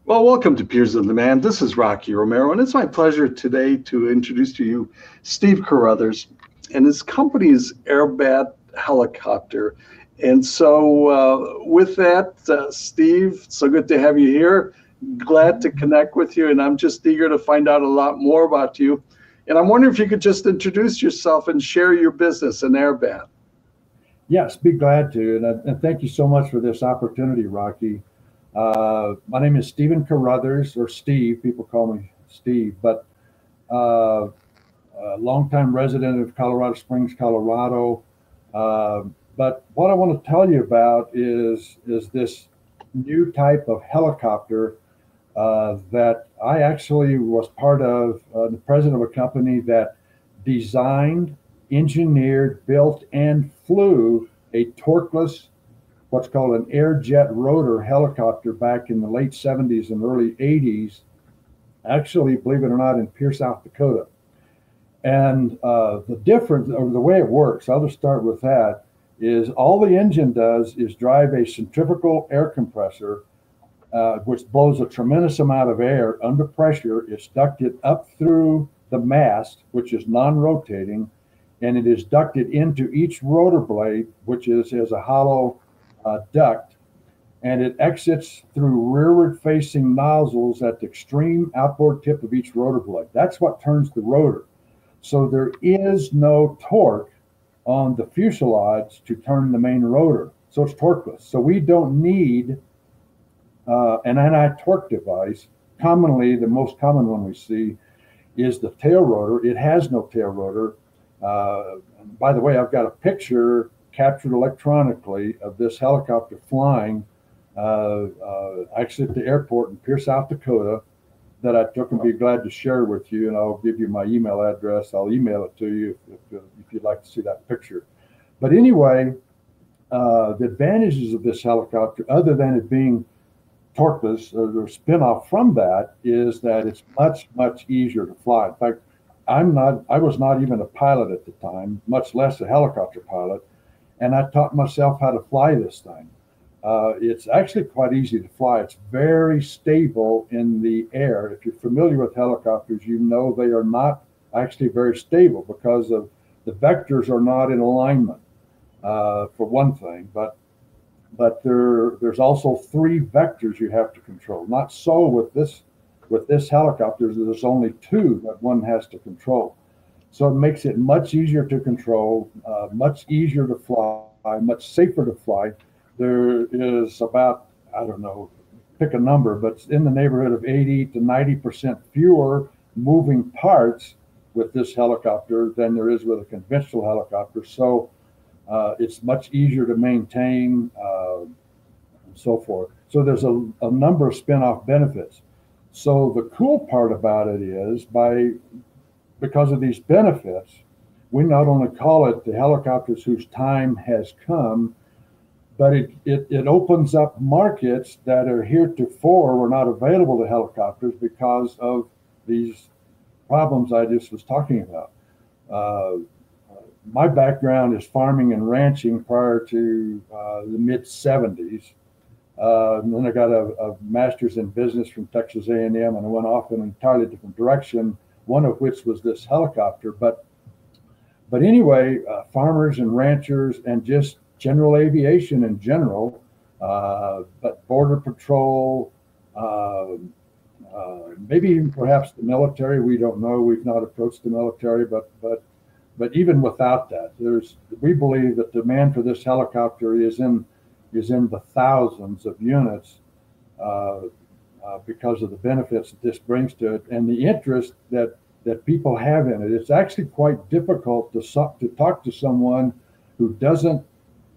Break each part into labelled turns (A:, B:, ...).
A: Well, welcome to Peers on Demand. This is Rocky Romero, and it's my pleasure today to introduce to you Steve Caruthers, and his company is AirBat Helicopter. And so, with that, Steve, so good to have you here. Glad to connect with you, and I'm just eager to find out a lot more about you. And I'm wondering if you could just introduce yourself and share your business in AirBat.
B: Yes, be glad to. And thank you so much for this opportunity, Rocky. My name is Stephen Caruthers, or Steve. People call me Steve, but a longtime resident of Colorado Springs, Colorado. But what I want to tell you about is this new type of helicopter that I actually was part of, the president of a company that designed, engineered, built, and flew a torqueless, what's called an air jet rotor helicopter back in the late 70s and early 80s, actually, believe it or not, in Pierce, South Dakota. And the difference, or the way it works, I'll just start with that, is all the engine does is drive a centrifugal air compressor, which blows a tremendous amount of air under pressure. It's ducted up through the mast, which is non-rotating, and it is ducted into each rotor blade, which is a hollow duct, and it exits through rearward-facing nozzles at the extreme outboard tip of each rotor blade. That's what turns the rotor. So there is no torque on the fuselage to turn the main rotor. So it's torqueless. So we don't need an anti-torque device. Commonly, the most common one we see is the tail rotor. It has no tail rotor. By the way, I've got a picture captured electronically of this helicopter flying actually at the airport in Pierce, South Dakota, that I took and be glad to share with you. And I'll give you my email address. I'll email it to you if you'd like to see that picture. But anyway, the advantages of this helicopter, other than it being torqueless, or the spin-off from that, is that it's much, much easier to fly. In fact, I was not even a pilot at the time, much less a helicopter pilot. And I taught myself how to fly this thing. It's actually quite easy to fly. It's very stable in the air. If you're familiar with helicopters, you know they are not actually very stable because of the vectors are not in alignment, for one thing. But there's also three vectors you have to control. Not so with this helicopter. There's only two that one has to control. So it makes it much easier to control, much easier to fly, much safer to fly. There is about, I don't know, pick a number, but it's in the neighborhood of 80 to 90% fewer moving parts with this helicopter than there is with a conventional helicopter. So it's much easier to maintain, and so forth. So there's a number of spin-off benefits. So the cool part about it is because of these benefits, we not only call it the helicopters whose time has come, but it opens up markets that are heretofore were not available to helicopters because of these problems I just was talking about. My background is farming and ranching prior to the mid 70s. And then I got a master's in business from Texas A&M, and I went off in an entirely different direction, one of which was this helicopter. But anyway, farmers and ranchers and just general aviation in general, but border patrol, maybe even perhaps the military. We don't know. We've not approached the military, but even without that, we believe that demand for this helicopter is in the thousands of units because of the benefits that this brings to it and the interest that people have in it. It's actually quite difficult to talk to someone who doesn't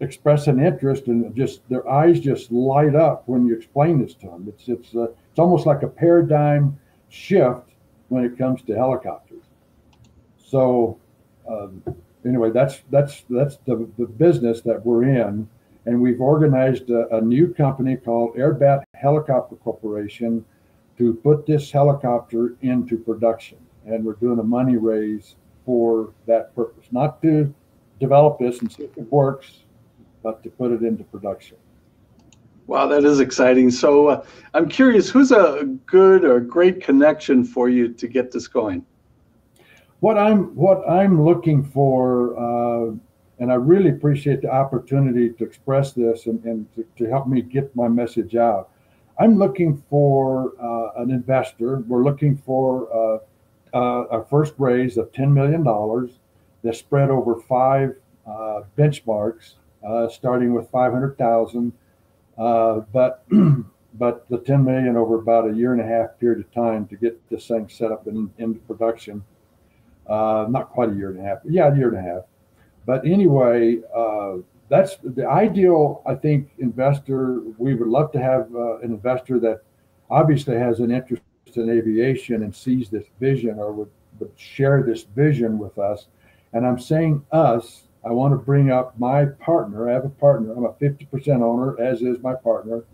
B: express an interest, and just their eyes just light up when you explain this to them. It's almost like a paradigm shift when it comes to helicopters. So anyway, that's the business that we're in. And we've organized a new company called AirBat Helicopter Corporation to put this helicopter into production. And we're doing a money raise for that purpose, not to develop this and see if it works, but to put it into production.
A: Wow, that is exciting. So I'm curious, who's a good or great connection for you to get this going?
B: What I'm looking for, and I really appreciate the opportunity to express this and to help me get my message out. I'm looking for an investor. We're looking for our first raise of $10 million that's spread over five benchmarks, starting with 500,000, but but the 10 million over about a year and a half period of time to get this thing set up into production. Not quite a year and a half, but yeah, a year and a half. But anyway, that's the ideal, I think, investor. We would love to have an investor that obviously has an interest in aviation and sees this vision or would share this vision with us. And I'm saying us, I want to bring up my partner. I have a partner. I'm a 50% owner, as is my partner.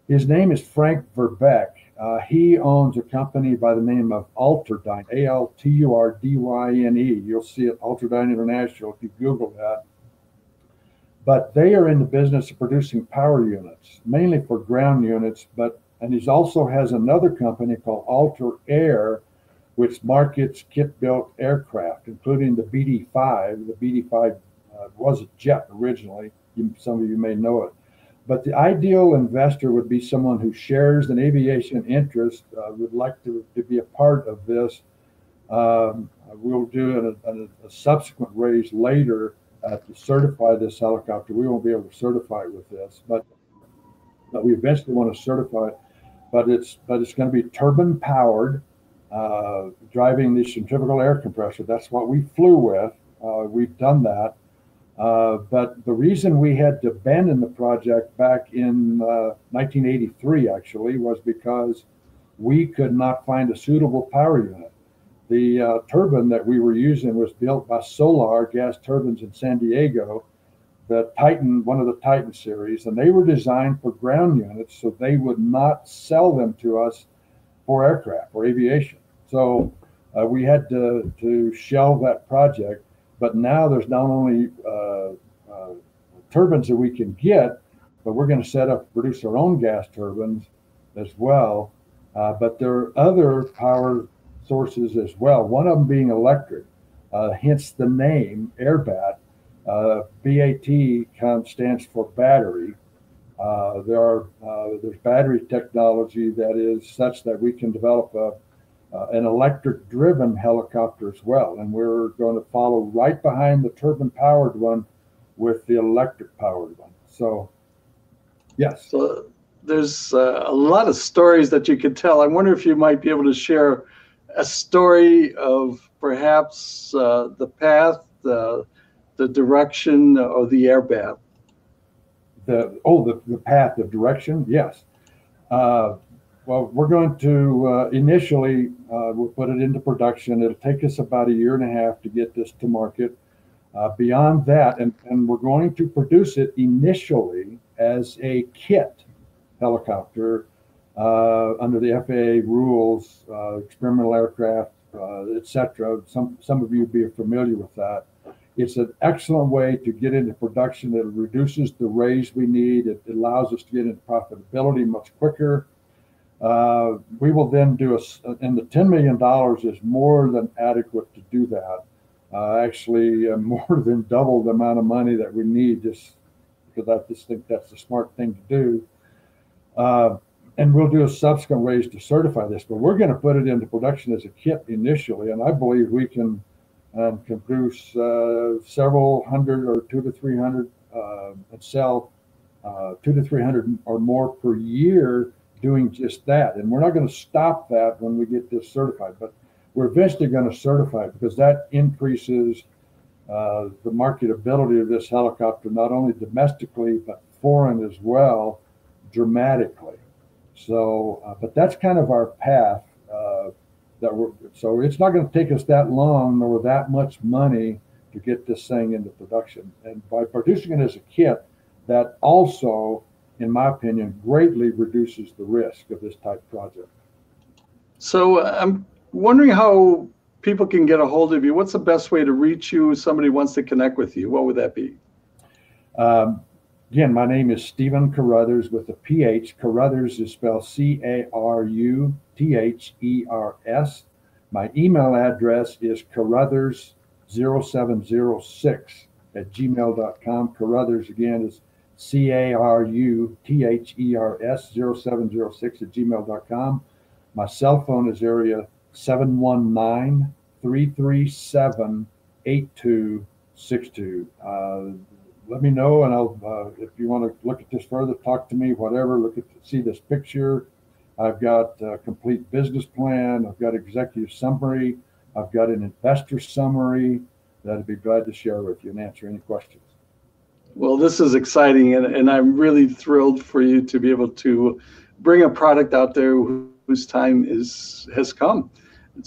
B: His name is Frank Verbeck. He owns a company by the name of Alturdyne, Alturdyne. You'll see it, Alturdyne International, if you Google that. But they are in the business of producing power units, mainly for ground units. And he also has another company called Alter Air, which markets kit-built aircraft, including the BD-5. The BD-5 was a jet originally. Some of you may know it. But the ideal investor would be someone who shares an aviation interest, would like to be a part of this. We'll do a subsequent raise later to certify this helicopter. We won't be able to certify it with this, but we eventually want to certify it. But it's going to be turbine powered, driving the centrifugal air compressor. That's what we flew with. We've done that. But the reason we had to abandon the project back in 1983 actually was because we could not find a suitable power unit. The turbine that we were using was built by Solar Gas Turbines in San Diego, the Titan, one of the Titan series, and they were designed for ground units, so they would not sell them to us for aircraft or aviation. So we had to shelve that project. But now there's not only turbines that we can get, but we're going to set up, produce our own gas turbines as well. But there are other power sources as well, one of them being electric, hence the name AirBat. BAT stands for battery. There's battery technology that is such that we can develop an electric-driven helicopter as well, and we're going to follow right behind the turbine-powered one with the electric-powered one. So, yes.
A: So there's a lot of stories that you could tell. I wonder if you might be able to share a story of perhaps the path, the direction, or the AirBat.
B: The path, the direction, yes. Well, we're going to initially, we'll put it into production. It'll take us about a year and a half to get this to market. Beyond that, and we're going to produce it initially as a kit helicopter under the FAA rules, experimental aircraft, etc. Some of you be familiar with that. It's an excellent way to get into production. It reduces the raise we need. It allows us to get into profitability much quicker. We will then do and the $10 million is more than adequate to do that. Actually, more than double the amount of money that we need, just because I just think that's the smart thing to do. And we'll do a subsequent raise to certify this, but we're going to put it into production as a kit initially, and I believe we can produce several hundred or 200 to 300 and sell 200 to 300 or more per year doing just that. And we're not going to stop that when we get this certified, but we're eventually going to certify it because that increases the marketability of this helicopter, not only domestically, but foreign as well, dramatically. So, but that's kind of our path. So it's not going to take us that long nor that much money to get this thing into production. And by producing it as a kit, that also, in my opinion, greatly reduces the risk of this type of project.
A: So I'm wondering how people can get a hold of you. What's the best way to reach you if somebody wants to connect with you? What would that be?
B: The Again, my name is Stephen Caruthers with a PH. Caruthers is spelled Caruthers. My email address is Caruthers0706 @gmail.com. Caruthers again is Caruthers0706 @gmail.com. My cell phone is area 719-337-8262. Let me know, and I'll if you want to look at this further, talk to me, whatever. See this picture. I've got a complete business plan. I've got executive summary. I've got an investor summary that I'd be glad to share with you and answer any questions.
A: Well, this is exciting, and I'm really thrilled for you to be able to bring a product out there whose time has come.